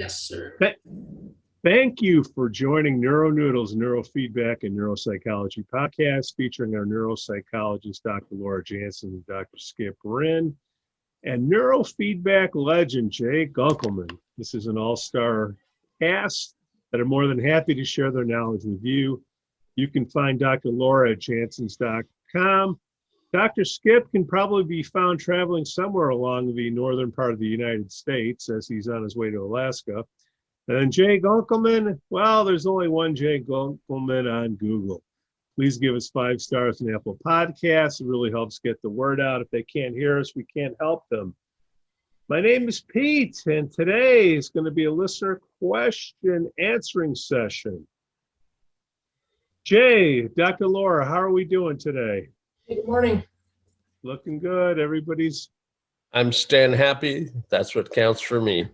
Yes, sir. Thank you for joining NeuroNoodle's Neurofeedback and Neuropsychology podcast, featuring our neuropsychologist, Dr. Loreta Jansons and Dr. Skip Rinn, and neurofeedback legend, Jay Gunkelman. This is an all-star cast that are more than happy to share their knowledge with you. You can find Dr. Loreta at Jansons.com. Dr. Skip can probably be found traveling somewhere along the northern part of the United States as he's on his way to Alaska. And Jay Gunkelman, well, there's only one Jay Gunkelman on Google. Please give us 5 stars on Apple Podcasts. It really helps get the word out. If they can't hear us, we can't help them. My name is Pete, and today is going to be a listener question answering session. Jay, Dr. Laura, how are we doing today? Good morning. Looking good. Everybody's... I'm staying happy. That's what counts for me.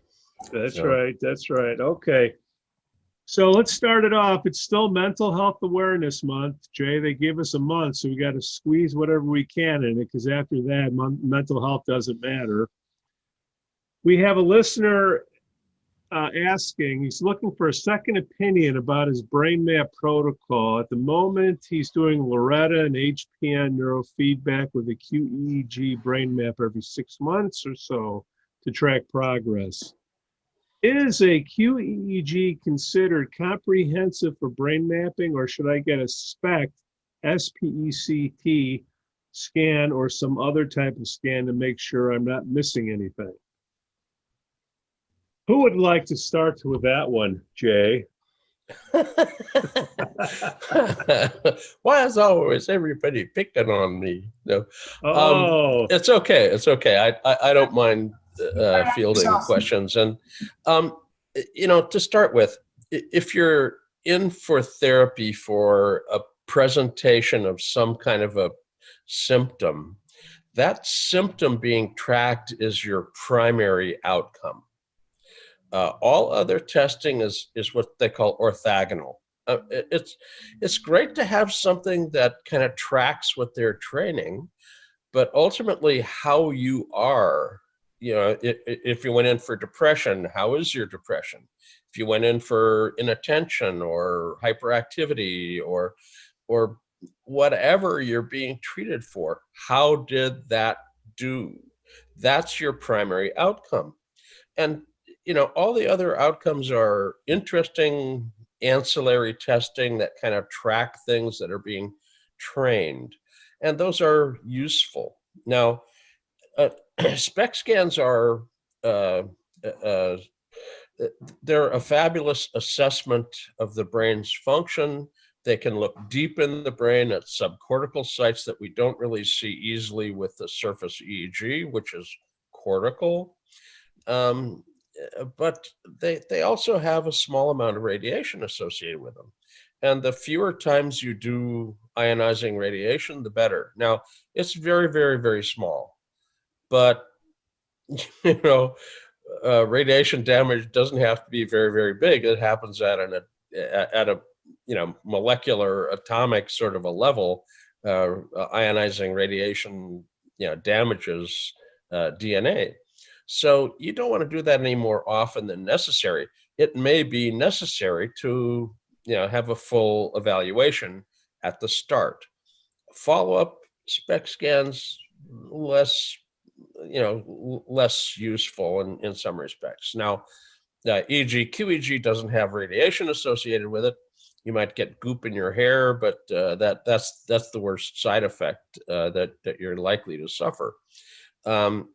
That's right. That's right. Okay. So let's start it off. It's still Mental Health Awareness Month. Jay, they give us a month, so we got to squeeze whatever we can in it, because after that, mental health doesn't matter. We have a listener asking, he's looking for a second opinion about his brain map protocol. At the moment, he's doing Loreta and HPN neurofeedback with a QEEG brain map every 6 months or so to track progress. Is a QEEG considered comprehensive for brain mapping, or should I get a SPECT, SPECT scan, or some other type of scan to make sure I'm not missing anything? Who would like to start with that one, Jay? Why is always everybody picking on me? No, it's okay. It's okay. I don't mind fielding questions. And to start with, if you're in for therapy for a presentation of some kind of a symptom, that symptom being tracked is your primary outcome. All other testing is what they call orthogonal. It's great to have something that kind of tracks what they're training, but ultimately how you are, if you went in for depression, how is your depression? If you went in for inattention or hyperactivity or whatever you're being treated for, how did that do? That's your primary outcome. And all the other outcomes are interesting ancillary testing that kind of track things that are being trained. And those are useful. Now, Spec Scans are, they're a fabulous assessment of the brain's function. They can look deep in the brain at subcortical sites that we don't really see easily with the surface EEG, which is cortical. But they also have a small amount of radiation associated with them. And the fewer times you do ionizing radiation, the better. Now, it's very, very, very small. But, radiation damage doesn't have to be very, very big. It happens at a molecular atomic sort of a level. Ionizing radiation, damages DNA. So you don't want to do that any more often than necessary. It may be necessary to, have a full evaluation at the start. Follow-up Spec Scans, less useful in some respects. Now, QEEG doesn't have radiation associated with it. You might get goop in your hair, but that's the worst side effect that you're likely to suffer. And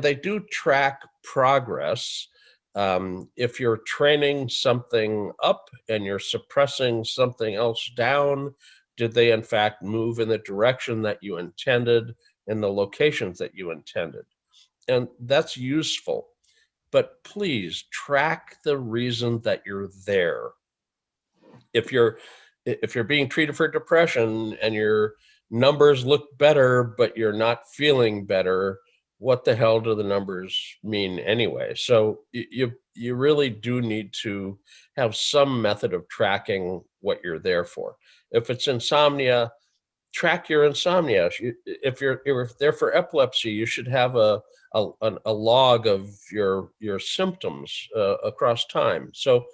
they do track progress. If you're training something up and you're suppressing something else down, did they in fact move in the direction that you intended in the locations that you intended? And that's useful. But please track the reason that you're there. If you're being treated for depression and your numbers look better, but you're not feeling better, what the hell do the numbers mean anyway? So you really do need to have some method of tracking what you're there for. If it's insomnia, track your insomnia. If they're for epilepsy, you should have a log of your symptoms across time. So,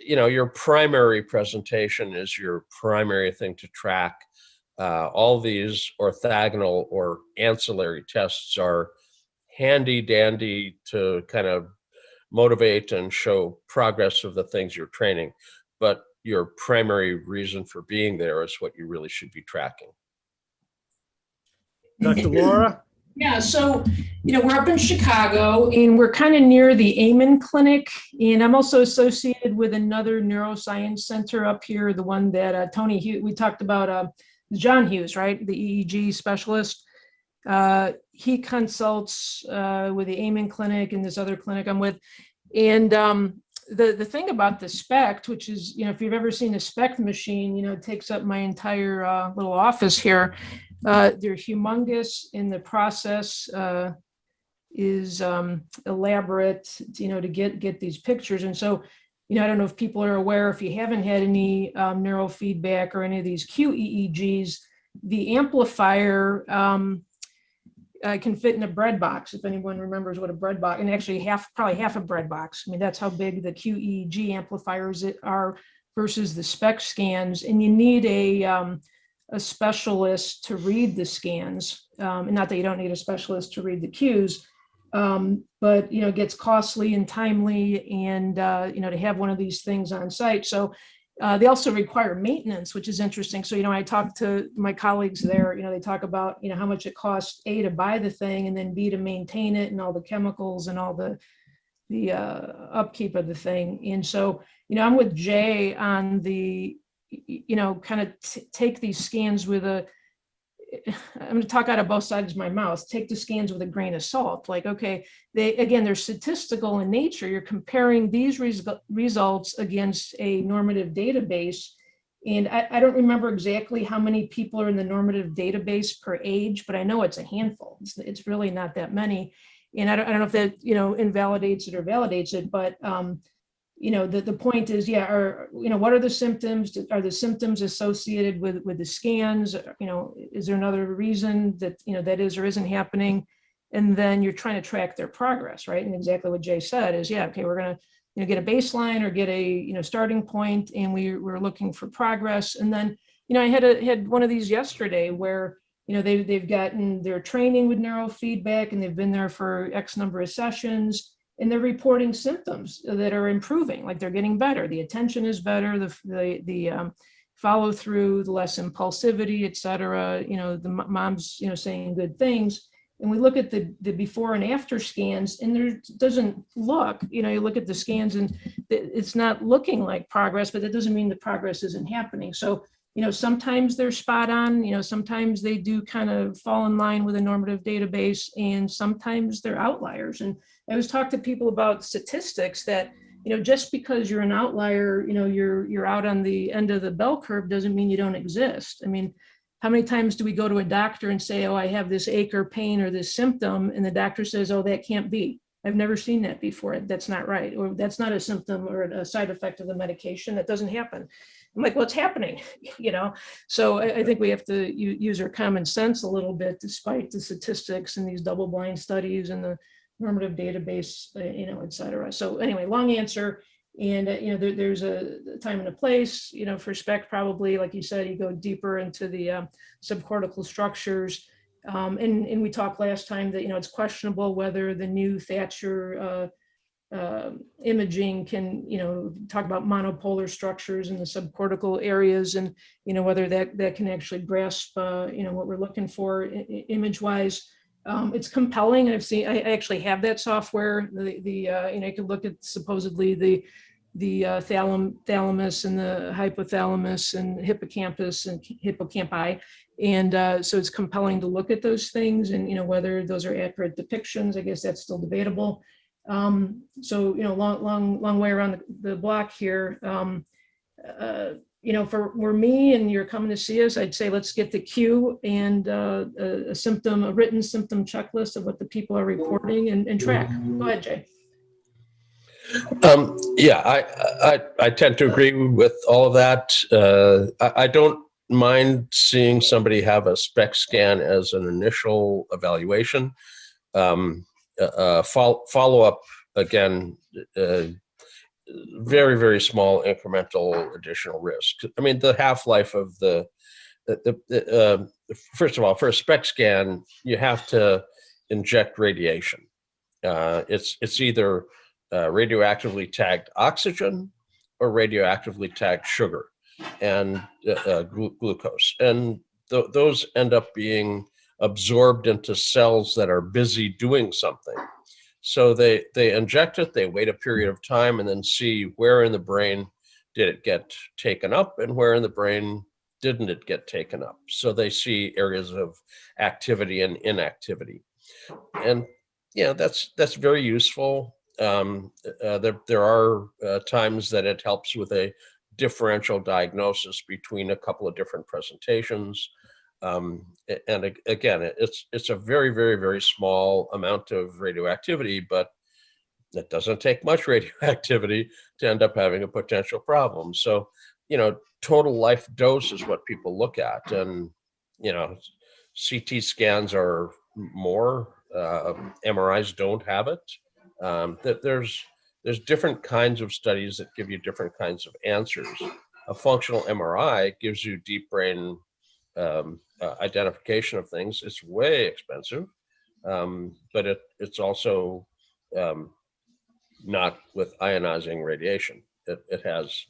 your primary presentation is your primary thing to track. All these orthogonal or ancillary tests are handy dandy to kind of motivate and show progress of the things you're training, but your primary reason for being there is what you really should be tracking. Dr. Laura? Yeah, so, we're up in Chicago and we're kind of near the Amen Clinic. And I'm also associated with another neuroscience center up here, the one that Tony Hughes, we talked about, John Hughes, right? The EEG specialist. He consults with the Amen Clinic and this other clinic I'm with. And the thing about the SPECT, which is, if you've ever seen a SPECT machine, it takes up my entire little office here. They're humongous, and the process is elaborate, to get these pictures. And so, I don't know if people are aware, if you haven't had any neurofeedback or any of these QEEGs, the amplifier can fit in a bread box, if anyone remembers what a bread box, and actually probably half a bread box. I mean, that's how big the QEEG amplifiers are versus the Spec Scans. And you need a specialist to read the scans, and not that you don't need a specialist to read the cues, but it gets costly and timely, and to have one of these things on site. So they also require maintenance, which is interesting. So I talked to my colleagues there. They talk about how much it costs, A, to buy the thing, and then B, to maintain it, and all the chemicals and all the upkeep of the thing. And so I'm with Jay on the kind of take these scans with I'm going to talk out of both sides of my mouth, take the scans with a grain of salt. Like, okay, they're statistical in nature. You're comparing these results against a normative database. And I don't remember exactly how many people are in the normative database per age, but I know it's a handful. It's really not that many. And I don't know if that, invalidates it or validates it, but the point is, what are the symptoms? Are the symptoms associated with the scans? Is there another reason that, that is or isn't happening? And then you're trying to track their progress, right? And exactly what Jay said is, okay, we're going to get a baseline or get a, starting point, and we're looking for progress. And then, I had one of these yesterday where, they've gotten their training with neurofeedback, and they've been there for X number of sessions, and they're reporting symptoms that are improving, like they're getting better. The attention is better, the follow through, the less impulsivity, et cetera. The mom's, saying good things. And we look at the before and after scans, and there doesn't look, you look at the scans and it's not looking like progress, but that doesn't mean the progress isn't happening. So, sometimes they're spot on, sometimes they do kind of fall in line with a normative database, and sometimes they're outliers. And I always talk to people about statistics that, just because you're an outlier, you're out on the end of the bell curve doesn't mean you don't exist. I mean, how many times do we go to a doctor and say, oh, I have this ache or pain or this symptom, and the doctor says, oh, that can't be. I've never seen that before. That's not right. Or that's not a symptom or a side effect of the medication. That doesn't happen. I'm like, what's happening? So I think we have to use our common sense a little bit, despite the statistics and these double-blind studies and the normative database, et cetera. So anyway, long answer. And, there's a time and a place, for SPECT, probably, like you said, you go deeper into the subcortical structures. And we talked last time that, it's questionable whether the new Thatcher imaging can, talk about monopolar structures in the subcortical areas, and, whether that can actually grasp, what we're looking for image-wise. It's compelling. I actually have that software. You can look at supposedly the thalamus and the hypothalamus and hippocampus and hippocampi. And so it's compelling to look at those things, and, whether those are accurate depictions. I guess that's still debatable. So, long way around the block here. For me and you're coming to see us, I'd say let's get the cue and a written symptom checklist of what the people are reporting and track. Go ahead, Jay. I tend to agree with all of that. I don't mind seeing somebody have a SPEC scan as an initial evaluation. Follow up again, very, very small incremental additional risk. I mean, the half-life of first of all, for a SPEC scan, you have to inject radiation. It's either radioactively tagged oxygen or radioactively tagged sugar and glucose. And those end up being absorbed into cells that are busy doing something. So they inject it, they wait a period of time, and then see where in the brain did it get taken up and where in the brain didn't it get taken up. So they see areas of activity and inactivity. And yeah, that's very useful. There are times that it helps with a differential diagnosis between a couple of different presentations. And again, it's a very, very, very small amount of radioactivity, but it doesn't take much radioactivity to end up having a potential problem. So, total life dose is what people look at, and CT scans are more. MRIs don't have it. That there's different kinds of studies that give you different kinds of answers. A functional MRI gives you deep brain identification of things. It's way expensive, but it's also not with ionizing radiation. It has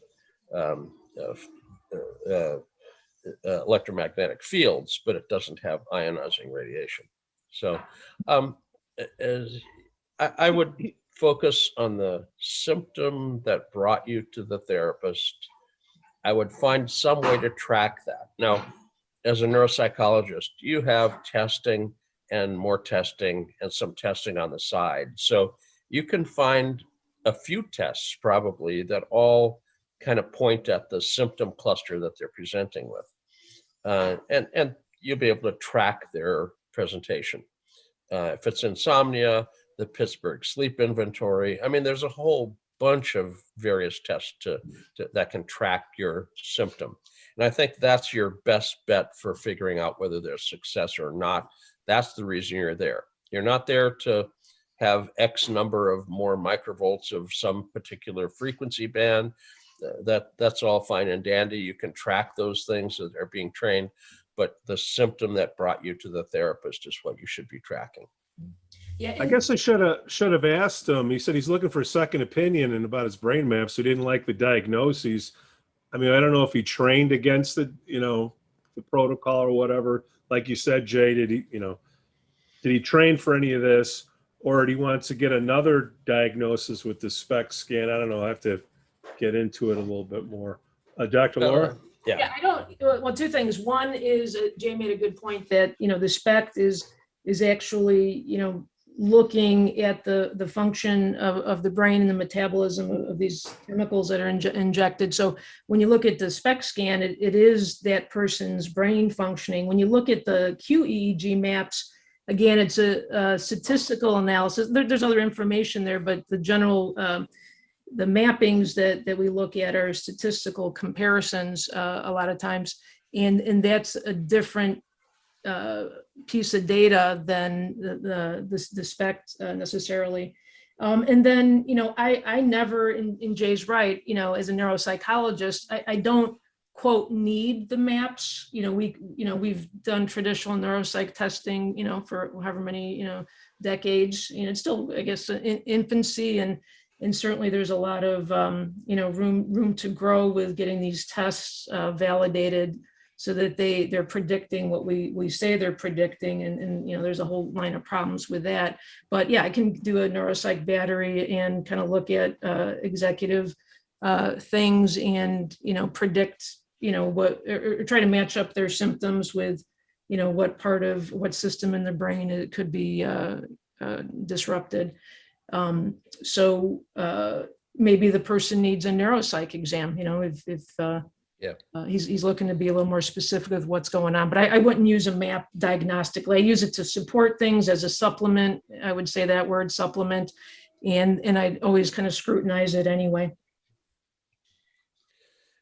electromagnetic fields, but it doesn't have ionizing radiation. So I would focus on the symptom that brought you to the therapist. I would find some way to track that. Now, as a neuropsychologist, you have testing and more testing and some testing on the side. So you can find a few tests probably that all kind of point at the symptom cluster that they're presenting with. And you'll be able to track their presentation. If it's insomnia, the Pittsburgh Sleep Inventory. I mean, there's a whole bunch of various tests that can track your symptom. And I think that's your best bet for figuring out whether there's success or not. That's the reason you're there. You're not there to have X number of more microvolts of some particular frequency band. That's all fine and dandy. You can track those things that are being trained, but the symptom that brought you to the therapist is what you should be tracking. Yeah, I guess I should have asked him. He said he's looking for a second opinion and about his brain maps. So he didn't like the diagnoses. I mean, I don't know if he trained against the protocol or whatever. Like you said, Jay, did he train for any of this, or did he want to get another diagnosis with the SPECT scan? I don't know. I have to get into it a little bit more. Dr. Laura? Yeah, well, two things. One is Jay made a good point that, the SPECT is actually, looking at the function of the brain and the metabolism of these chemicals that are injected. So when you look at the SPECT scan, it is that person's brain functioning. When you look at the QEEG maps, again, it's a statistical analysis. There's other information there, but the general, the mappings that we look at are statistical comparisons a lot of times. And that's a different piece of data than the SPECT necessarily. And then, I never, in Jay's right, as a neuropsychologist, I don't quote need the maps. We've done traditional neuropsych testing, for however many, decades. It's still, I guess, in infancy, and certainly there's a lot of, room to grow with getting these tests validated, so that they're predicting what we say they're predicting, and there's a whole line of problems with that. But yeah, I can do a neuropsych battery and kind of look at executive things and predict what, or try to match up their symptoms with what system in the brain it could be disrupted. So maybe the person needs a neuropsych exam, if he's looking to be a little more specific with what's going on. But I wouldn't use a map diagnostically. I use it to support things as a supplement. I would say that word, supplement, and I'd always kind of scrutinize it anyway.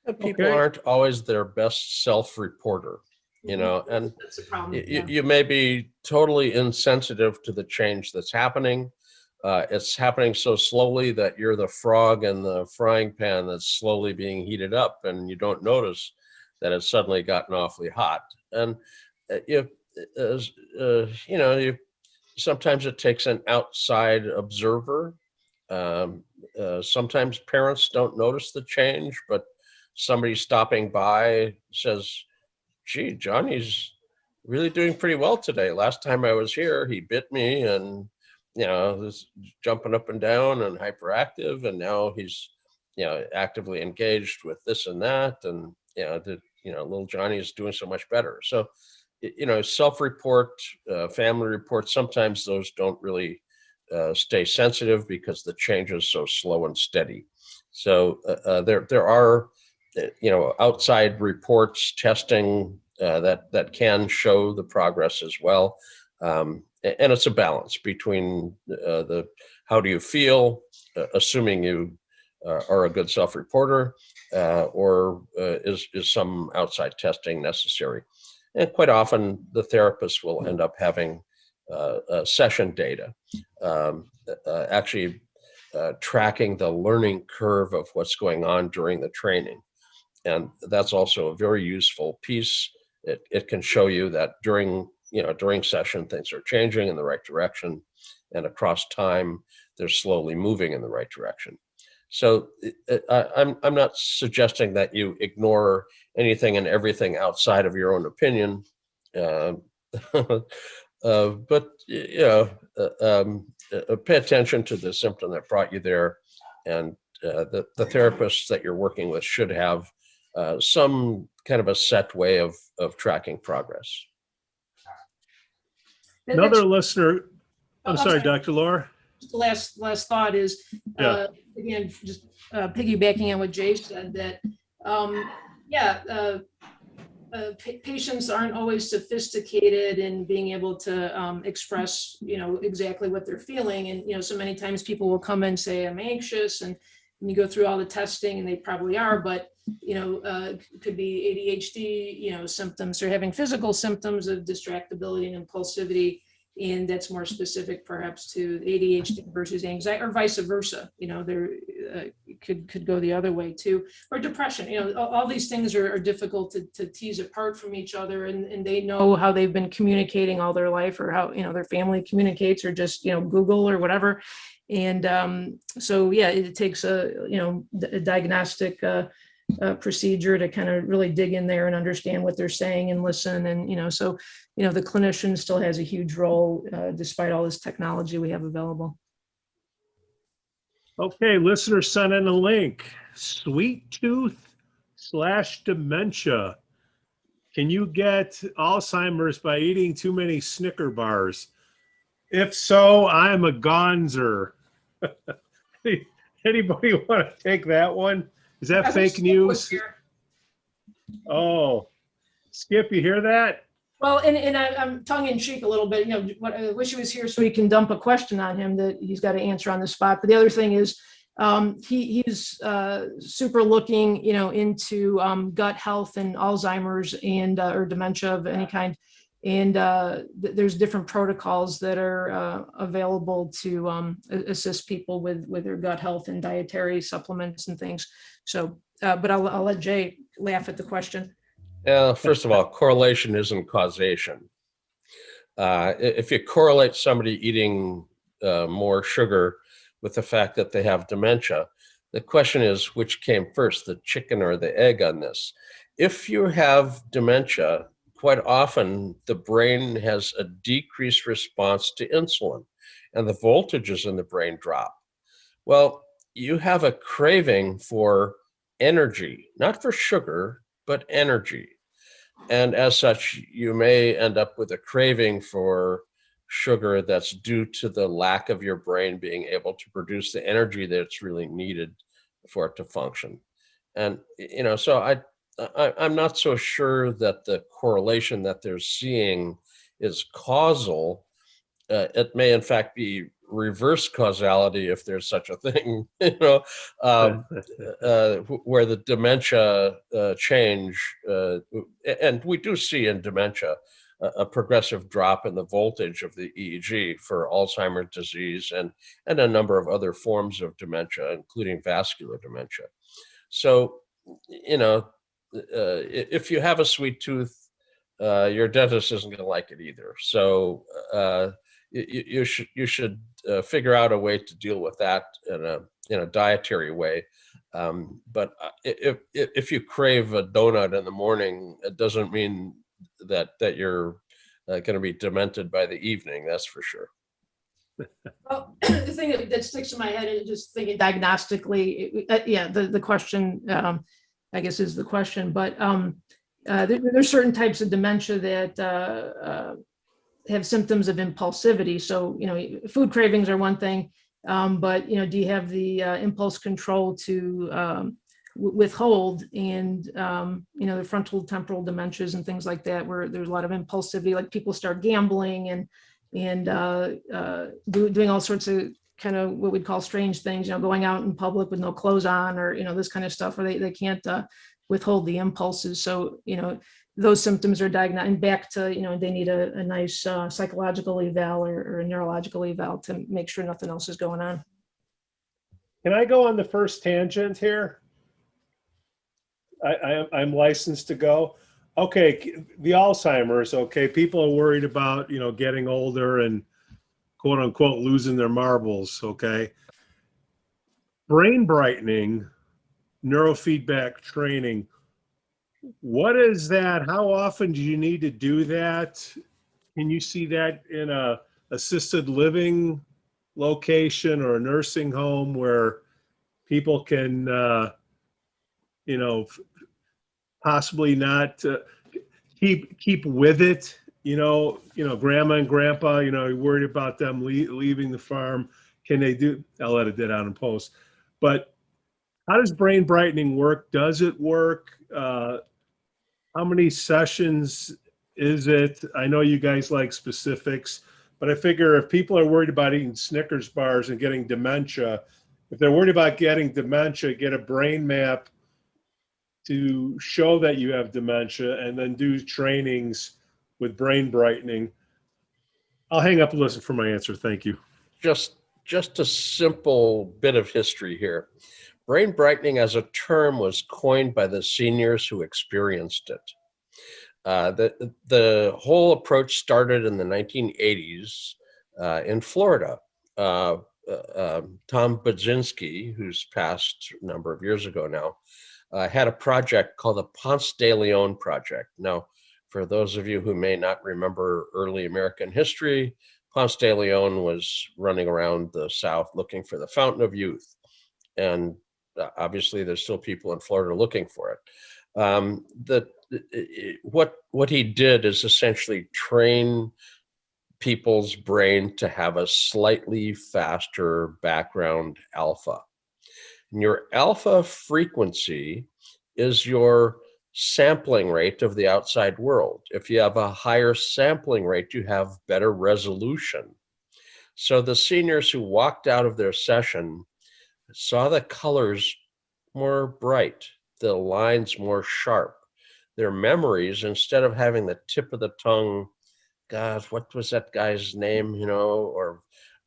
And people Okay. aren't always their best self-reporter, you know, and That's a problem. you, Yeah. you may be totally insensitive to the change that's happening. It's happening so slowly that you're the frog in the frying pan that's slowly being heated up, and you don't notice that it's suddenly gotten awfully hot. And you, you know, sometimes it takes an outside observer. Sometimes parents don't notice the change, but somebody stopping by says, "Gee, Johnny's really doing pretty well today. Last time I was here, he bit me and, you know, was jumping up and down and hyperactive. And now he's, you know, actively engaged with this and that. And, you know, little Johnny is doing so much better." So, you know, self-report, family reports, sometimes those don't really stay sensitive because the change is so slow and steady. So there are, you know, outside reports, testing that can show the progress as well. And it's a balance between the how do you feel, assuming you are a good self-reporter, or is some outside testing necessary? And quite often the therapist will end up having session data, actually tracking the learning curve of what's going on during the training. And that's also a very useful piece. It can show you that during session, things are changing in the right direction, and across time, they're slowly moving in the right direction. So I'm not suggesting that you ignore anything and everything outside of your own opinion, but pay attention to the symptom that brought you there, and the therapists that you're working with should have some kind of a set way of tracking progress. Another listener, I'm sorry, sorry. Dr. Laura. The last thought is, Yeah. again, just piggybacking on what Jay said, that patients aren't always sophisticated in being able to express, you know, exactly what they're feeling. And, you know, so many times people will come and say, "I'm anxious," and you go through all the testing and they probably are, but, you know, it could be ADHD, you know, symptoms. They're having physical symptoms of distractibility and impulsivity. And that's more specific perhaps to ADHD versus anxiety, or vice versa. You know, there could go the other way too, or depression. You know, all these things are difficult to tease apart from each other, and they know how they've been communicating all their life, or how, you know, their family communicates, or just, you know, Google or whatever. And so, yeah, it takes a diagnostic procedure to kind of really dig in there and understand what they're saying and listen. And, you know, so, you know, the clinician still has a huge role despite all this technology we have available. Okay, listener sent in a link. Sweet tooth/dementia. Can you get Alzheimer's by eating too many Snicker bars? If so, I'm a gonzer. Anybody want to take that one? Is that fake news? Oh, Skip, you hear that? Well, and I'm tongue in cheek a little bit. You know, what I wish he was here so he can dump a question on him that he's got to answer on the spot. But the other thing is, he's super looking, you know, into gut health and Alzheimer's and or dementia of any kind. And there's different protocols that are available to assist people with their gut health and dietary supplements and things. So, but I'll let Jay laugh at the question. First of all, correlation isn't causation. If you correlate somebody eating more sugar with the fact that they have dementia, the question is, which came first, the chicken or the egg on this? If you have dementia, quite often the brain has a decreased response to insulin, and the voltages in the brain drop. Well, you have a craving for energy, not for sugar, but energy. And as such, you may end up with a craving for sugar that's due to the lack of your brain being able to produce the energy that's really needed for it to function. And, you know, so I'm not so sure that the correlation that they're seeing is causal. It may in fact be reverse causality, if there's such a thing, you know, where the dementia change, and we do see in dementia a progressive drop in the voltage of the EEG for Alzheimer's disease and a number of other forms of dementia, including vascular dementia. So, you know, if you have a sweet tooth, your dentist isn't going to like it either. So you should figure out a way to deal with that in a dietary way. But if you crave a donut in the morning, it doesn't mean that you're going to be demented by the evening. That's for sure. Well, the thing that sticks in my head is just thinking diagnostically. Yeah, the question, I guess, is the question. But there's certain types of dementia that have symptoms of impulsivity. So, you know, food cravings are one thing, but, you know, do you have the impulse control to withhold? And, you know, the frontal temporal dementias and things like that, where there's a lot of impulsivity, like people start gambling and doing all sorts of kind of what we'd call strange things, you know, going out in public with no clothes on, or, you know, this kind of stuff, where they can't withhold the impulses. So, you know, those symptoms are diagnosed, and back to, you know, they need a nice psychological eval or a neurological eval to make sure nothing else is going on. Can I go on the first tangent here? I'm licensed to go. Okay, the Alzheimer's, okay, people are worried about, you know, getting older and quote unquote losing their marbles, okay? Brain brightening, neurofeedback training, what is that? How often do you need to do that? Can you see that in a assisted living location or a nursing home where people can, you know, possibly not keep with it? You know, grandma and grandpa, you know, you're worried about them leaving the farm. Can they do? I'll edit that out in post. But how does brain brightening work? Does it work? How many sessions is it? I know you guys like specifics, but I figure if people are worried about eating Snickers bars and getting dementia, if they're worried about getting dementia, get a brain map to show that you have dementia, and then do trainings with brain brightening. I'll hang up and listen for my answer. Thank you. Just a simple bit of history here. Brain brightening as a term was coined by the seniors who experienced it. The whole approach started in the 1980s in Florida. Tom Budzinski, who's passed a number of years ago now, had a project called the Ponce de Leon Project. Now, for those of you who may not remember early American history, Ponce de Leon was running around the South looking for the fountain of youth. And obviously, there's still people in Florida looking for it. What he did is essentially train people's brain to have a slightly faster background alpha. And your alpha frequency is your sampling rate of the outside world. If you have a higher sampling rate, you have better resolution. So the seniors who walked out of their session saw the colors more bright, the lines more sharp. Their memories, instead of having the tip of the tongue, God, what was that guy's name, you know, or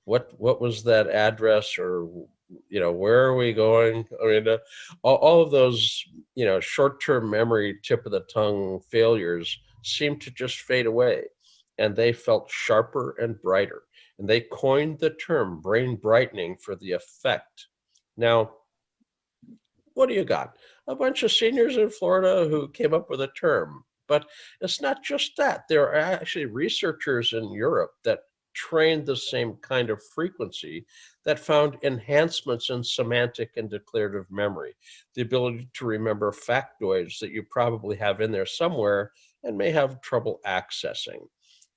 what was that address, or, you know, where are we going? I mean, all of those, you know, short-term memory, tip of the tongue failures seemed to just fade away, and they felt sharper and brighter. And they coined the term brain brightening for the effect. Now, what do you got? A bunch of seniors in Florida who came up with a term. But it's not just that. There are actually researchers in Europe that trained the same kind of frequency that found enhancements in semantic and declarative memory, the ability to remember factoids that you probably have in there somewhere and may have trouble accessing.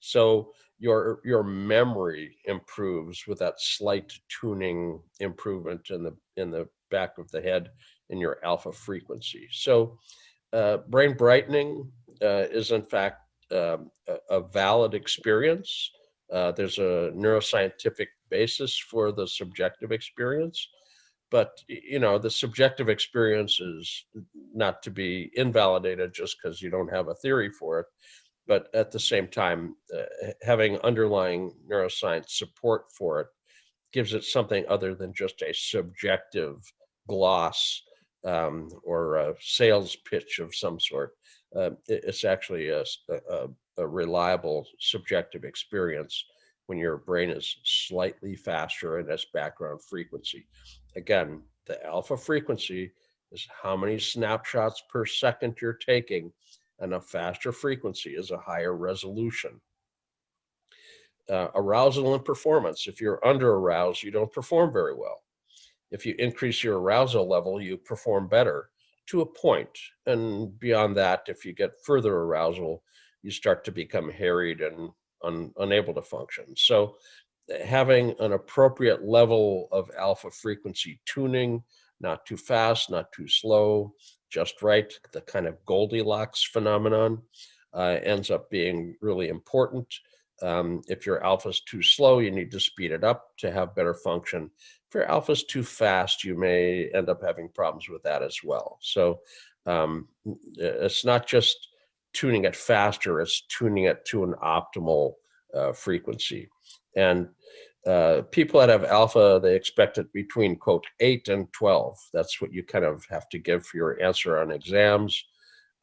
So your memory improves with that slight tuning improvement in the back of the head in your alpha frequency. So brain brightening is in fact a valid experience. There's a neuroscientific basis for the subjective experience, but the subjective experience is not to be invalidated just because you don't have a theory for it. But at the same time, having underlying neuroscience support for it gives it something other than just a subjective gloss or a sales pitch of some sort. It's actually a reliable subjective experience when your brain is slightly faster in its background frequency. Again, the alpha frequency is how many snapshots per second you're taking, and a faster frequency is a higher resolution. Arousal and performance. If you're under aroused, you don't perform very well. If you increase your arousal level, you perform better to a point. And beyond that, if you get further arousal, you start to become harried and unable to function. So having an appropriate level of alpha frequency tuning, not too fast, not too slow, just right, the kind of Goldilocks phenomenon ends up being really important. If your alpha is too slow, you need to speed it up to have better function. If your alpha is too fast, you may end up having problems with that as well. So it's not just tuning it faster, it's tuning it to an optimal frequency. And people that have alpha, they expect it between, quote, 8 and 12. That's what you kind of have to give for your answer on exams.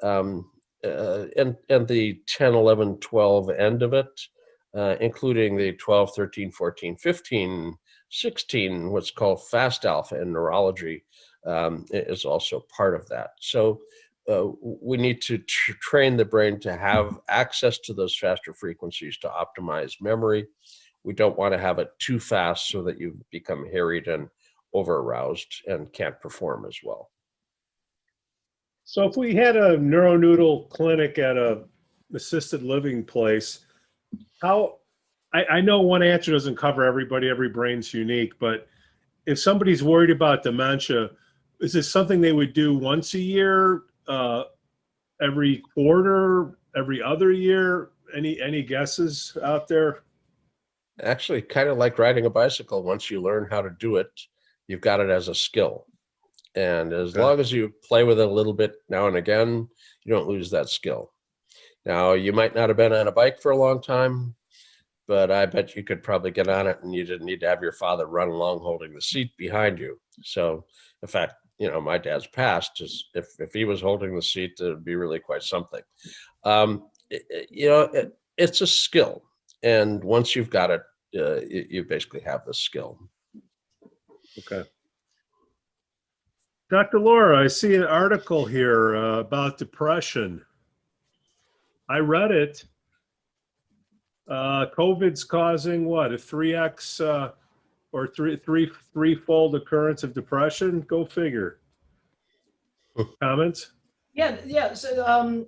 And the 10, 11, 12 end of it, including the 12, 13, 14, 15, 16, what's called fast alpha in neurology, is also part of that. So we need to train the brain to have access to those faster frequencies to optimize memory. We don't want to have it too fast so that you become harried and over-aroused and can't perform as well. So if we had a neuronoodle clinic at a assisted living place, I know one answer doesn't cover everybody, every brain's unique, but if somebody's worried about dementia, is this something they would do once a year, every quarter, every other year? Any guesses out there? Actually, kind of like riding a bicycle. Once you learn how to do it, you've got it as a skill. And as long as you play with it a little bit now and again, you don't lose that skill. Now, you might not have been on a bike for a long time, but I bet you could probably get on it and you didn't need to have your father run along holding the seat behind you. So, in fact, my dad's passed. If he was holding the seat, it would be really quite something. It's a skill. And once you've got it, you basically have the skill. Okay. Dr. Laura, I see an article here about depression. I read it. COVID's causing what, a 3x or threefold occurrence of depression? Go figure. Comments? Yeah. So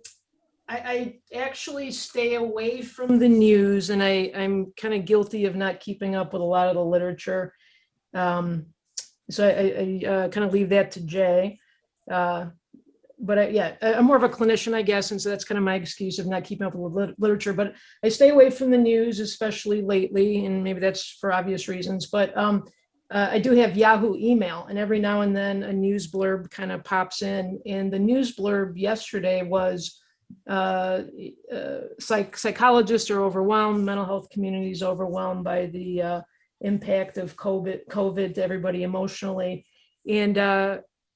I actually stay away from the news, and I'm kind of guilty of not keeping up with a lot of the literature. So I kind of leave that to Jay. But I'm more of a clinician, I guess, and so that's kind of my excuse of not keeping up with literature. But I stay away from the news, especially lately, and maybe that's for obvious reasons. But I do have Yahoo email, and every now and then a news blurb kind of pops in. And the news blurb yesterday was psychologists are overwhelmed, mental health community is overwhelmed by the impact of COVID to everybody emotionally. And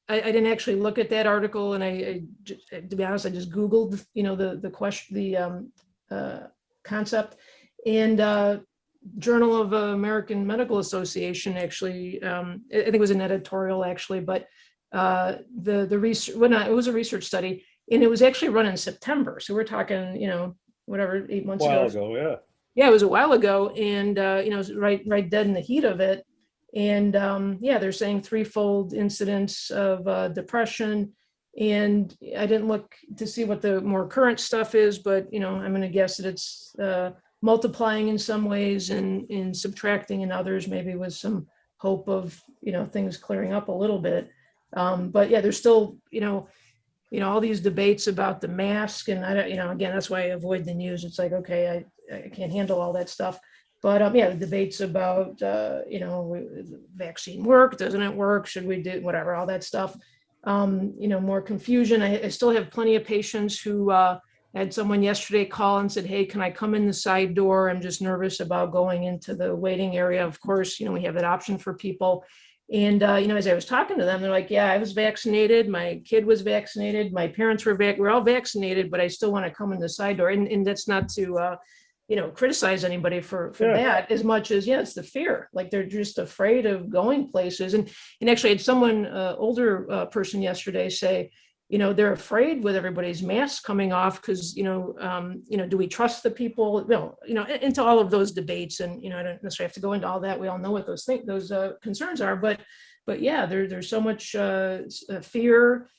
I didn't actually look at that article, and I to be honest, I just Googled, the question, the concept, and Journal of American Medical Association actually, I think it was an editorial actually, but the research, it was a research study, and it was actually run in September. So we're talking, 8 months ago. A while ago, yeah. Yeah, it was a while ago, and it was right dead in the heat of it. And they're saying threefold incidence of depression. And I didn't look to see what the more current stuff is, but I'm going to guess that it's multiplying in some ways and subtracting in others, maybe with some hope of things clearing up a little bit. But yeah, there's still all these debates about the mask, and again, that's why I avoid the news. It's like, okay, I can't handle all that stuff. But yeah, the debates about, vaccine work, doesn't it work? Should we do whatever, all that stuff. More confusion. I still have plenty of patients who had someone yesterday call and said, hey, can I come in the side door? I'm just nervous about going into the waiting area. Of course, we have that option for people. And, as I was talking to them, they're like, yeah, I was vaccinated. My kid was vaccinated. My parents we're all vaccinated, but I still want to come in the side door. And that's not to, criticize anybody for that as much as, it's the fear. Like they're just afraid of going places. And actually I had someone, older person yesterday say, they're afraid with everybody's masks coming off because, do we trust the people? Into all of those debates. And, I don't necessarily have to go into all that. We all know what those concerns are. But yeah, there's so much fear.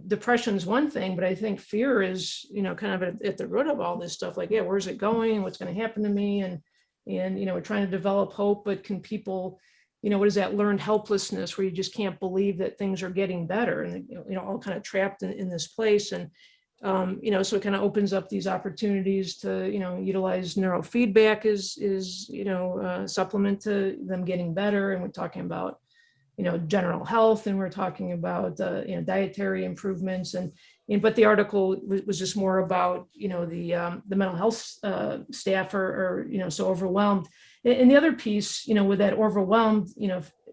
Depression's one thing, but I think fear is, kind of at the root of all this stuff. Like, yeah, where's it going? What's going to happen to me? And we're trying to develop hope, but can people, what is that learned helplessness where you just can't believe that things are getting better and, all kind of trapped in this place. And, so it kind of opens up these opportunities to, utilize neurofeedback is supplement to them getting better. And we're talking about, general health, and we're talking about, dietary improvements. But the article was just more about, the mental health staff are so overwhelmed. And the other piece, with that overwhelmed,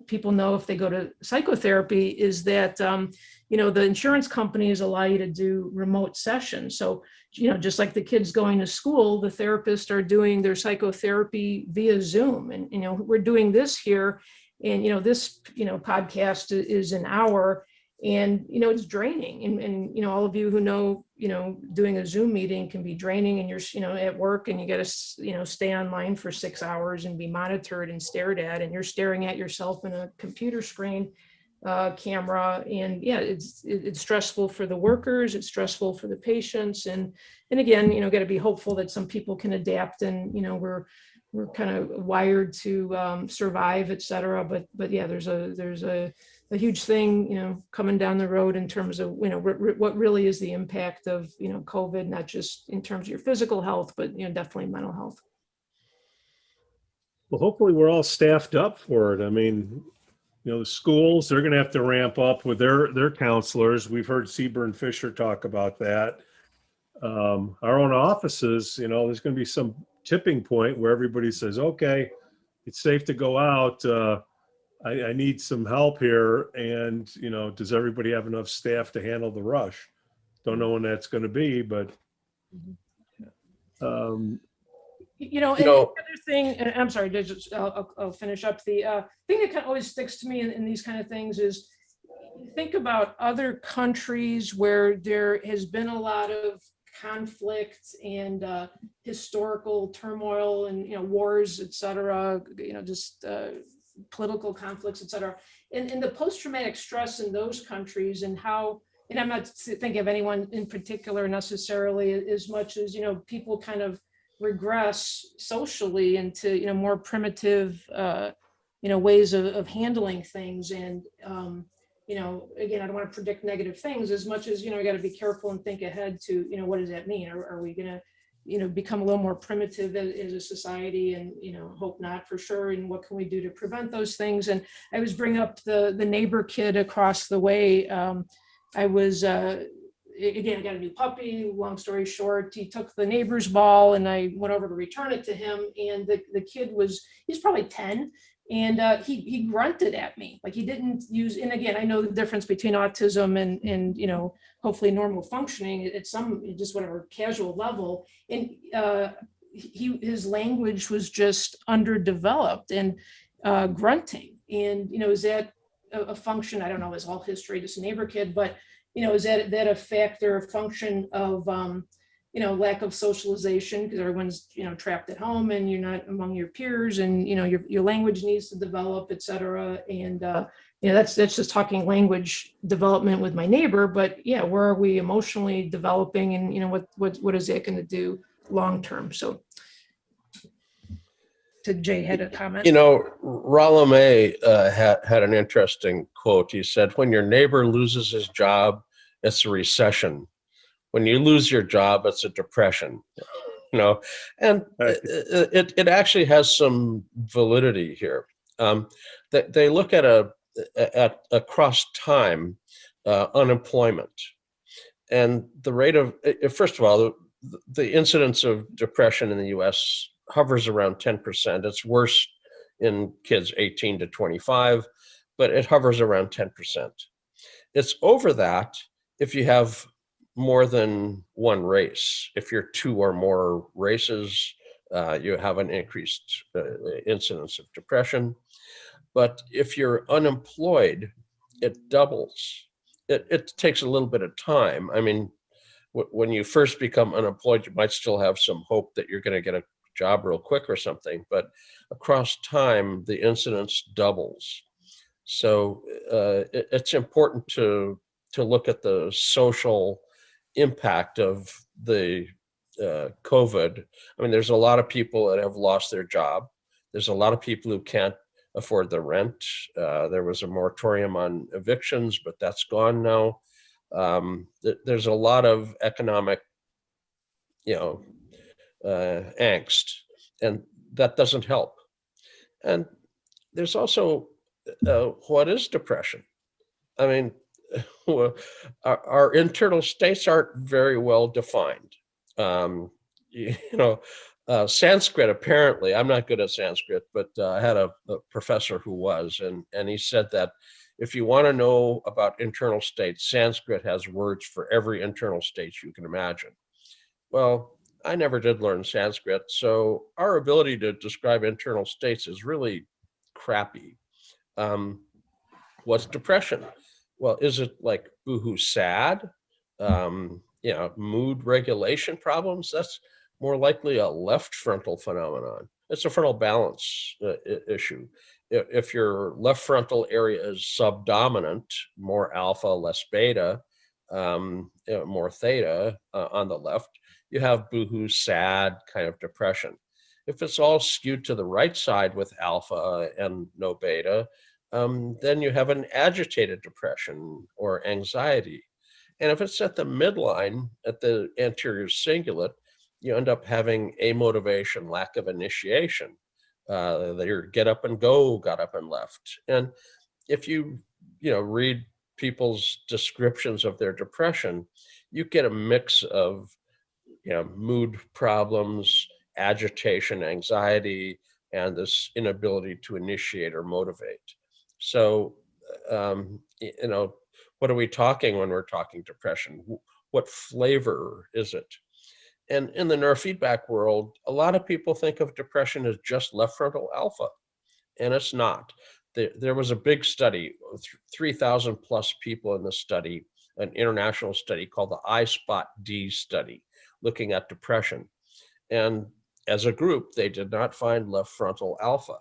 people know if they go to psychotherapy is that, the insurance companies allow you to do remote sessions. So, just like the kids going to school, the therapists are doing their psychotherapy via Zoom. And, we're doing this here. And, this, podcast is an hour and, it's draining. And, all of you who know, doing a Zoom meeting can be draining and you're, at work and you got to, stay online for 6 hours and be monitored and stared at, and you're staring at yourself in a computer screen camera. And yeah, it's stressful for the workers. It's stressful for the patients. And again, got to be hopeful that some people can adapt and, we're kind of wired to survive, et cetera. But yeah, there's a huge thing, coming down the road in terms of, what really is the impact of, COVID, not just in terms of your physical health, but, definitely mental health. Well, hopefully we're all staffed up for it. I mean, the schools, they're going to have to ramp up with their counselors. We've heard Sieber and Fisher talk about that. Our own offices, there's going to be some tipping point where everybody says, okay, it's safe to go out. I need some help here. And, does everybody have enough staff to handle the rush? Don't know when that's going to be, but, and the other thing, and I'm sorry, I'll finish up. The thing that kind of always sticks to me in these kind of things is think about other countries where there has been a lot of conflict and historical turmoil and wars, et cetera, just political conflicts, et cetera, and the post-traumatic stress in those countries and how, and I'm not thinking of anyone in particular necessarily, as much as people kind of regress socially into more primitive ways of handling things. And again, I don't want to predict negative things as much as, I got to be careful and think ahead to, what does that mean? Are we going to, become a little more primitive as a society? And, hope not, for sure. And what can we do to prevent those things? And I always bring up the neighbor kid across the way. I was, again, I got a new puppy, long story short, he took the neighbor's ball and I went over to return it to him. And the kid he's probably 10. And he grunted at me, like he didn't use, and again, I know the difference between autism and hopefully normal functioning at some, just whatever casual level. And his language was just underdeveloped and grunting. And, is that a function? I don't know his whole history, just a neighbor kid, but, is that a factor, a function of, lack of socialization because everyone's, trapped at home and you're not among your peers and, your language needs to develop, et cetera. And, that's just talking language development with my neighbor, but yeah, where are we emotionally developing and, what is that going to do long-term? So Jay had a comment. Rollo had an interesting quote. He said, when your neighbor loses his job, it's a recession. When you lose your job, it's a depression. and Right. it actually has some validity here. They look at across time unemployment, and the rate of, first of all, the incidence of depression in the U.S. hovers around 10%. It's worse in kids 18 to 25, but it hovers around 10%. It's over that if you have more than one race. If you're two or more races, you have an increased incidence of depression. But if you're unemployed, it doubles. It takes a little bit of time. I mean, when you first become unemployed, you might still have some hope that you're going to get a job real quick or something, but across time, the incidence doubles. So it's important to look at the social impact of the COVID. I mean, there's a lot of people that have lost their job. There's a lot of people who can't afford the rent. There was a moratorium on evictions, but that's gone now. There's a lot of economic, angst, and that doesn't help. And there's also what is depression? I mean, our internal states aren't very well defined. Sanskrit, apparently, I'm not good at Sanskrit, but I had a professor who was, and he said that if you want to know about internal states, Sanskrit has words for every internal state you can imagine. Well, I never did learn Sanskrit, so our ability to describe internal states is really crappy. What's depression? Well, is it like boohoo sad? Mood regulation problems? That's more likely a left frontal phenomenon. It's a frontal balance issue. If your left frontal area is subdominant, more alpha, less beta, more theta on the left, you have boohoo sad kind of depression. If it's all skewed to the right side with alpha and no beta, then you have an agitated depression or anxiety. And if it's at the midline, at the anterior cingulate, you end up having amotivation, lack of initiation. Your get up and go, got up and left. And if you read people's descriptions of their depression, you get a mix of mood problems, agitation, anxiety, and this inability to initiate or motivate. So, what are we talking when we're talking depression? What flavor is it? And in the neurofeedback world, a lot of people think of depression as just left frontal alpha, and it's not. There was a big study, 3,000 plus people in the study, an international study called the I-SPOT-D study, looking at depression. And as a group, they did not find left frontal alpha.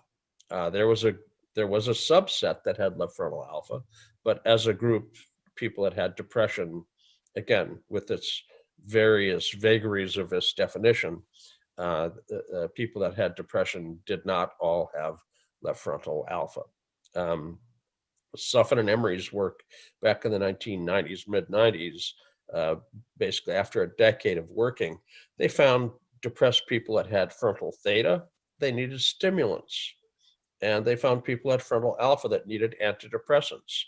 There was a subset that had left frontal alpha, but as a group, people that had depression, again, with its various vagaries of its definition, people that had depression did not all have left frontal alpha. Suffin and Emery's work back in the 1990s, mid-90s, basically after a decade of working, they found depressed people that had frontal theta, they needed stimulants. And they found people at frontal alpha that needed antidepressants.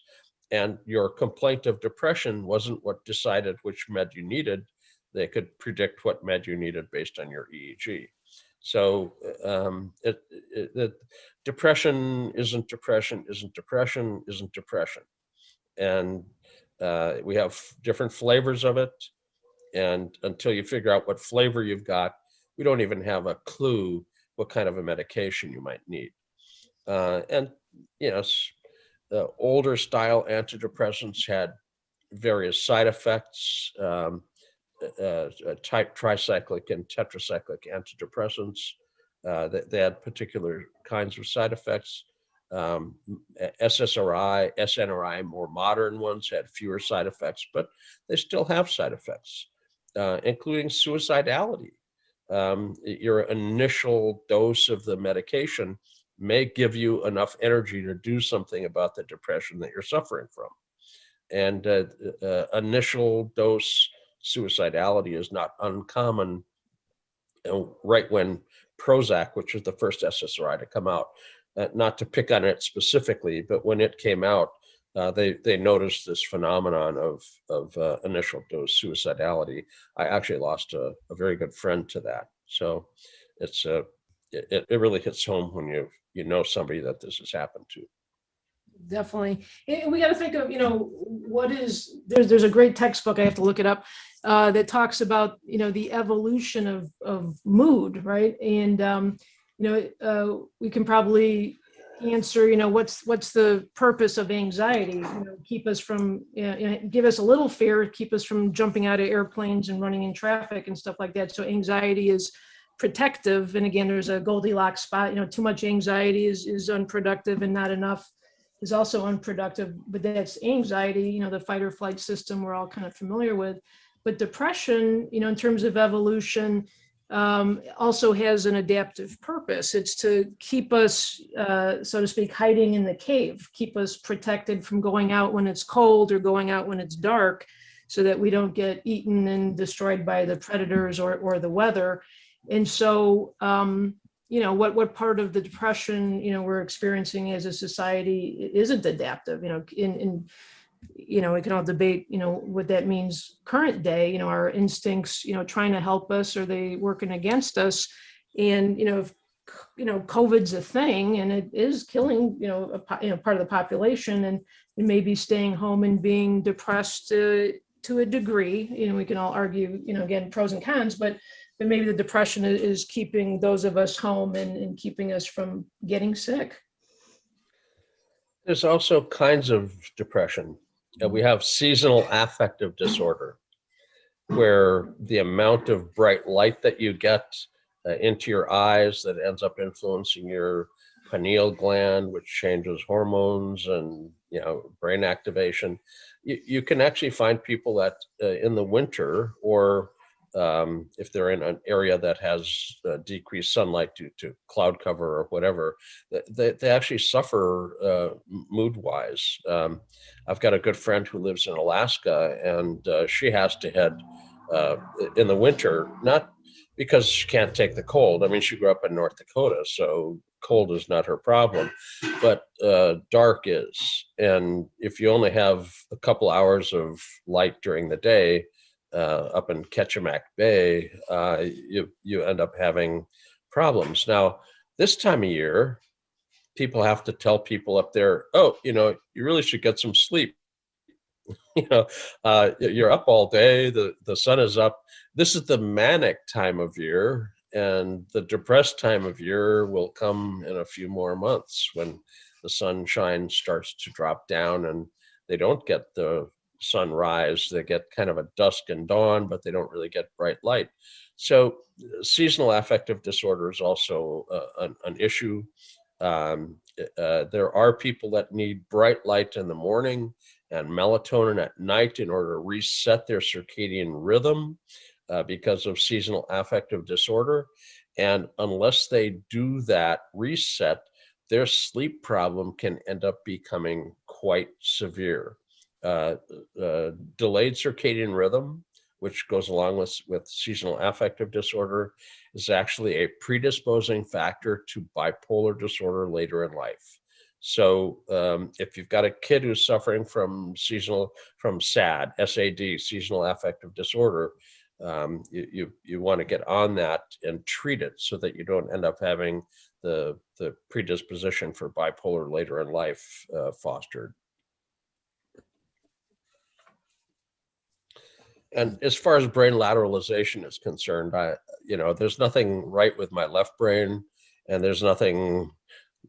And your complaint of depression wasn't what decided which med you needed. They could predict what med you needed based on your EEG. So depression isn't depression, isn't depression, isn't depression. And we have different flavors of it. And until you figure out what flavor you've got, we don't even have a clue what kind of a medication you might need. Older style antidepressants had various side effects, type tricyclic and tetracyclic antidepressants. They had particular kinds of side effects. SSRI, SNRI, more modern ones had fewer side effects, but they still have side effects, including suicidality. Your initial dose of the medication may give you enough energy to do something about the depression that you're suffering from. And initial dose suicidality is not uncommon right when Prozac, which was the first SSRI to come out, not to pick on it specifically, but when it came out, they noticed this phenomenon of initial dose suicidality. I actually lost a very good friend to that. So it's it really hits home when you know somebody that this has happened to. Definitely. And we got to think of, there's a great textbook, I have to look it up, that talks about, the evolution of mood, right? And, we can probably answer, what's the purpose of anxiety? Keep us from, give us a little fear, keep us from jumping out of airplanes and running in traffic and stuff like that. So anxiety is protective. And again, there's a Goldilocks spot, too much anxiety is unproductive, and not enough is also unproductive, but that's anxiety, the fight or flight system we're all kind of familiar with. But depression, in terms of evolution, also has an adaptive purpose. It's to keep us, so to speak, hiding in the cave, keep us protected from going out when it's cold or going out when it's dark, so that we don't get eaten and destroyed by the predators or the weather. And so, what part of the depression, we're experiencing as a society isn't adaptive, we can all debate, what that means current day, our instincts, trying to help us, or they working against us. And, if, COVID's a thing and it is killing, part of the population, and maybe staying home and being depressed to a degree, we can all argue, again, pros and cons, but maybe the depression is keeping those of us home and keeping us from getting sick. There's also kinds of depression. We have seasonal affective disorder, where the amount of bright light that you get into your eyes that ends up influencing your pineal gland, which changes hormones and brain activation. You can actually find people that in the winter, or if they're in an area that has decreased sunlight due to cloud cover or whatever, they actually suffer mood-wise. I've got a good friend who lives in Alaska, and she has to head in the winter, not because she can't take the cold. I mean, she grew up in North Dakota, so cold is not her problem, but dark is. And if you only have a couple hours of light during the day, up in Ketchimack Bay, you end up having problems. Now, this time of year, people have to tell people up there, oh, you really should get some sleep. You're up all day, the sun is up. This is the manic time of year, and the depressed time of year will come in a few more months, when the sunshine starts to drop down and they don't get the sunrise. They get kind of a dusk and dawn, but they don't really get bright light. So seasonal affective disorder is also an issue. There are people that need bright light in the morning and melatonin at night in order to reset their circadian rhythm because of seasonal affective disorder. And unless they do that reset, their sleep problem can end up becoming quite severe. Delayed circadian rhythm, which goes along with seasonal affective disorder, is actually a predisposing factor to bipolar disorder later in life. So if you've got a kid who's suffering from SAD, S-A-D, seasonal affective disorder, you want to get on that and treat it so that you don't end up having the predisposition for bipolar later in life fostered. And as far as brain lateralization is concerned, there's nothing right with my left brain, and there's nothing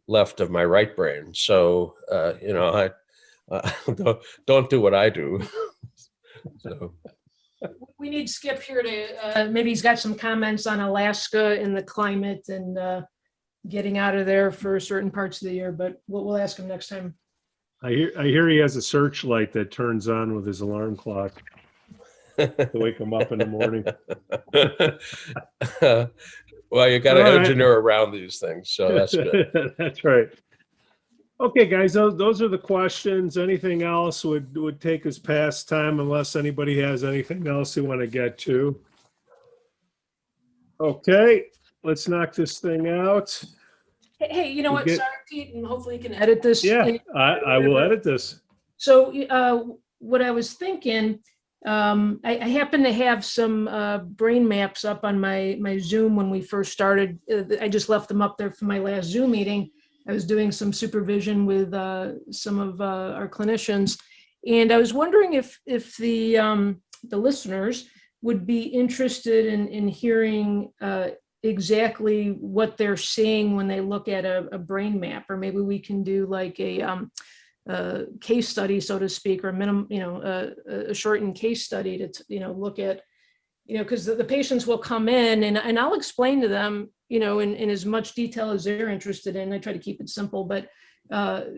left of my right brain. So, I don't do what I do. So. We need Skip here to, maybe he's got some comments on Alaska and the climate and getting out of there for certain parts of the year, but we'll ask him next time. I hear he has a searchlight that turns on with his alarm clock to wake him up in the morning. Well, you got to engineer around these things, so that's good. That's right. Okay, guys, those are the questions. Anything else would take us past time, unless anybody has anything else they want to get to. Okay, let's knock this thing out. Hey, you know We what? get- Sorry, Pete, and hopefully you can edit this. Yeah, I will edit this. So what I was thinking, I happen to have some brain maps up on my Zoom when we first started. I just left them up there for my last Zoom meeting. I was doing some supervision with some of our clinicians, and I was wondering if the listeners would be interested in hearing exactly what they're seeing when they look at a brain map, or maybe we can do like a case study, so to speak, or a shortened case study to look at, because the patients will come in and I'll explain to them, in as much detail as they're interested in. I try to keep it simple, but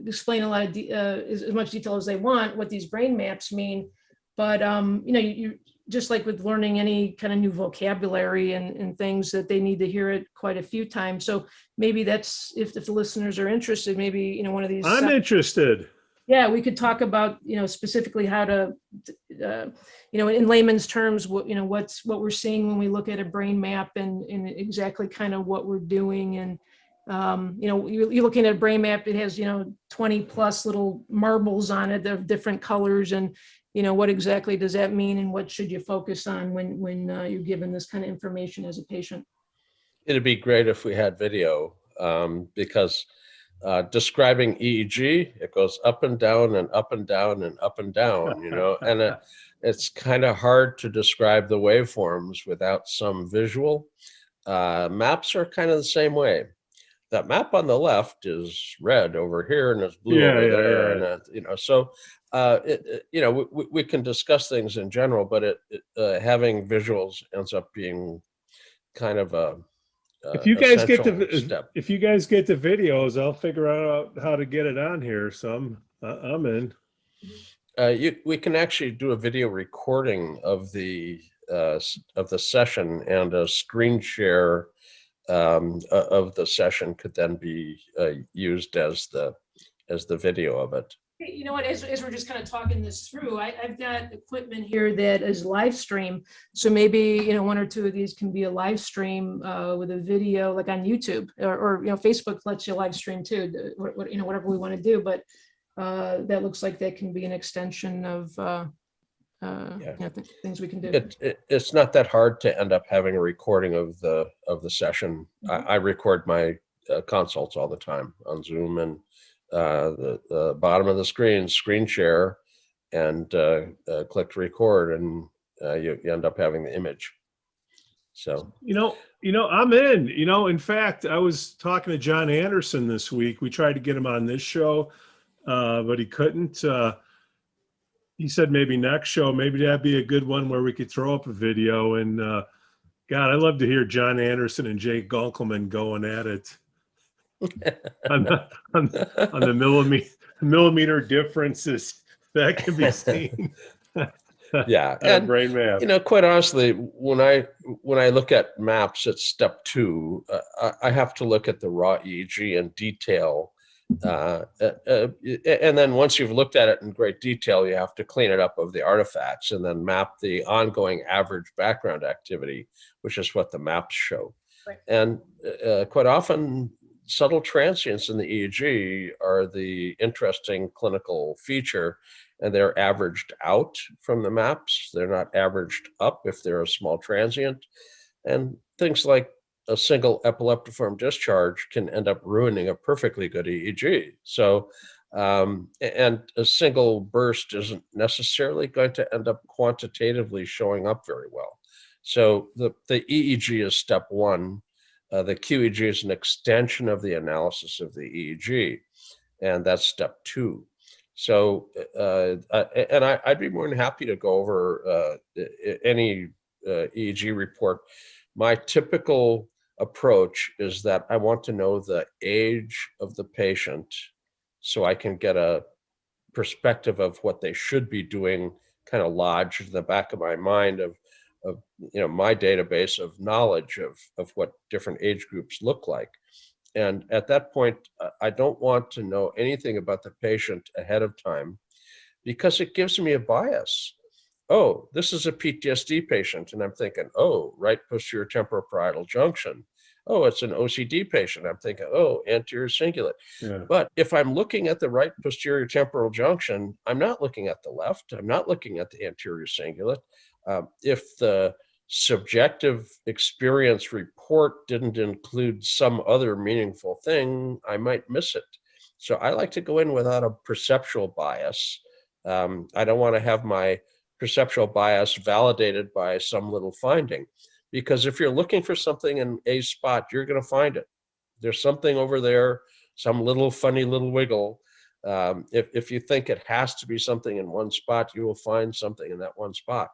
explain a lot of as much detail as they want what these brain maps mean. But you just like with learning any kind of new vocabulary and things, that they need to hear it quite a few times. So maybe that's, if the listeners are interested, maybe one of these. I'm interested. Yeah, we could talk about specifically how to in layman's terms, what we're seeing when we look at a brain map, and exactly kind of what we're doing. And you're looking at a brain map, it has 20 plus little marbles on it of different colors, and what exactly does that mean, and what should you focus on when you're given this kind of information as a patient. It'd be great if we had video, because describing EEG, it goes up and down and up and down and up and down, and it's kind of hard to describe the waveforms without some visual. Maps are kind of the same way. That map on the left is red over here and it's blue over there, and so we can discuss things in general, but having visuals ends up being kind of a if you guys get step. if you guys get the videos, I'll figure out how to get it on here. So I'm in. We can actually do a video recording of the session, and a screen share of the session could then be used as the video of it. You know what, as we're just kind of talking this through, I've got equipment here that is live stream. So maybe, one or two of these can be a live stream with a video, like on YouTube, or Facebook lets you live stream too, whatever we want to do. But that looks like that can be an extension of things we can do. It's not that hard to end up having a recording of the session. Mm-hmm. I record my consults all the time on Zoom, and the bottom of the screen share, and click to record, and you end up having the image. So I'm in. In fact, I was talking to John Anderson this week. We tried to get him on this show, but he couldn't. He said maybe next show, maybe that'd be a good one where we could throw up a video. And God, I'd love to hear John Anderson and Jay Gunkelman going at it. on the millimeter differences that can be seen. Yeah, and brain map. Quite honestly, when I look at maps at step 2, I have to look at the raw EEG in detail, and then once you've looked at it in great detail, you have to clean it up of the artifacts, and then map the ongoing average background activity, which is what the maps show. Right. And quite often, subtle transients in the EEG are the interesting clinical feature, and they're averaged out from the maps. They're not averaged up if they're a small transient. And things like a single epileptiform discharge can end up ruining a perfectly good EEG. So, and a single burst isn't necessarily going to end up quantitatively showing up very well. So the EEG is step 1. The QEEG is an extension of the analysis of the EEG, and that's step 2. So, and I'd be more than happy to go over any EEG report. My typical approach is that I want to know the age of the patient, so I can get a perspective of what they should be doing, kind of lodged in the back of my mind of my database of knowledge of what different age groups look like. And at that point, I don't want to know anything about the patient ahead of time, because it gives me a bias. oh, this is a PTSD patient. And I'm thinking, oh, right posterior temporoparietal junction. Oh, it's an OCD patient. I'm thinking, oh, anterior cingulate. Yeah. But if I'm looking at the right posterior temporal junction, I'm not looking at the left. I'm not looking at the anterior cingulate. If the subjective experience report didn't include some other meaningful thing, I might miss it. So I like to go in without a perceptual bias. I don't want to have my perceptual bias validated by some little finding, because if you're looking for something in a spot, you're going to find it. There's something over there, some little funny little wiggle. If you think it has to be something in one spot, you will find something in that one spot.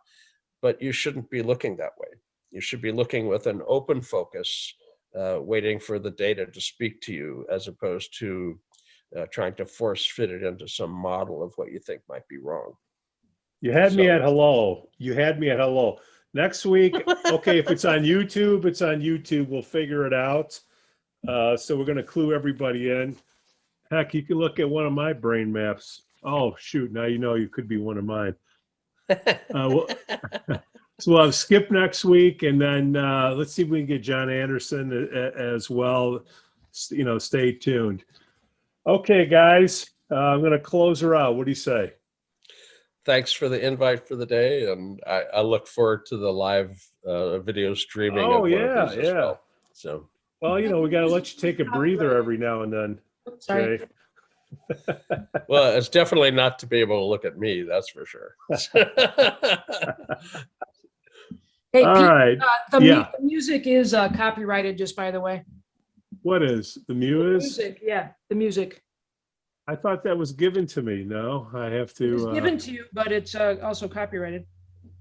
But you shouldn't be looking that way. You should be looking with an open focus, waiting for the data to speak to you, as opposed to trying to force fit it into some model of what you think might be wrong. You had me at hello. You had me at hello. Next week, okay, if it's on YouTube, it's on YouTube. We'll figure it out. So we're going to clue everybody in. Heck, you can look at one of my brain maps. Oh, shoot. Now you know you could be one of mine. So we'll have Skip next week, and then let's see if we can get John Anderson as well. You know, stay tuned. Okay, guys, I'm going to close her out. What do you say? Thanks for the invite for the day, and I look forward to the live video streaming. Oh, of one yeah, of these as yeah. well. So, well, you know, we got to let you take a breather every now and then. Sorry. Okay. well, it's definitely not to be able to look at me. That's for sure. Hey, All Pete, right. the music is copyrighted, just by the way. What is the The Muse? music, yeah, the music. I thought that was given to me. No, I have It is to. given to you, but it's also copyrighted.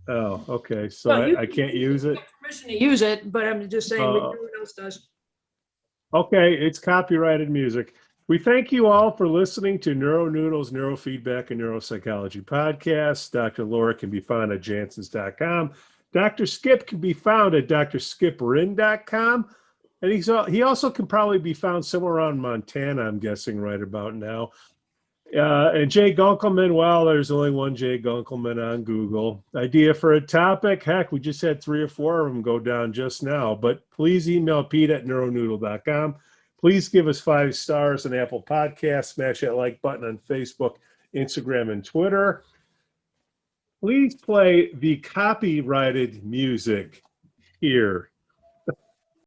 Oh, okay. So Well, I can't use it. You have permission to use it, but I'm just saying what Oh. everyone else does. Okay, it's copyrighted music. We thank you all for listening to NeuroNoodles, Neurofeedback, and Neuropsychology podcast. Dr. Laura can be found at Jansons.com. Dr. Skip can be found at drskiprin.com. And he also can probably be found somewhere around Montana, I'm guessing, right about now. And Jay Gunkelman, well, there's only one Jay Gunkelman on Google. Idea for a topic? Heck, we just had 3 or 4 of them go down just now. But please email Pete at neuronoodle.com. Please give us 5 stars on Apple Podcasts. Smash that like button on Facebook, Instagram, and Twitter. Please play the copyrighted music here